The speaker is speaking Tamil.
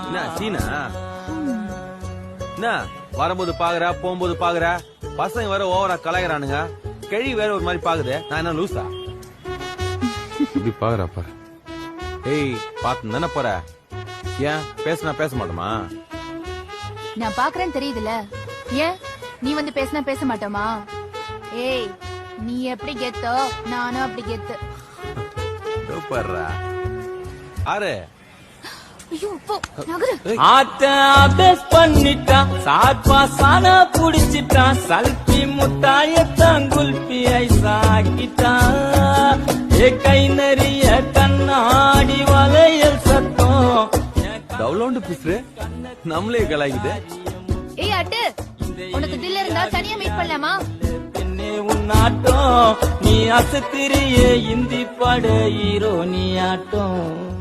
என்ன சீனா என்ன வரும்போது பாக்குற போகும்போது பாக்குற பசங்க வேற ஓவரா கலாய்கிறானுங்க கிழி வேற ஒரு மாதிரி பாக்குது நான் என்ன லூசா இப்படி பாக்குறாப்பா ஏய் பாத்து தானே போற ஏன் பேசினா பேச மாட்டோமா நான் பாக்குறேன்னு தெரியுதுல ஏன் நீ வந்து பேசினா பேச மாட்டோமா ஏய் நீ எப்படி கெத்தோ நானும் அப்படி கெத்து பாடுறா ஆறு பண்ணிட்டான் சாட்பா சானா புடிச்சிட்டான் சல்பி முட்டாயத்தான் குல்பி ஐசாக்கிட்டான் கை நிறைய கண்ணாடி வளையல் சத்தம் டவுலோண்டு பிசுறு நம்மளே கலாய்க்குது ஏய் அட்டு உனக்கு தில் இருந்தா தனியா மீட் பண்ணலாமா உன்னாட்டம் நீ அசத்திரியே இந்தி பட ஹீரோ நீ ஆட்டம்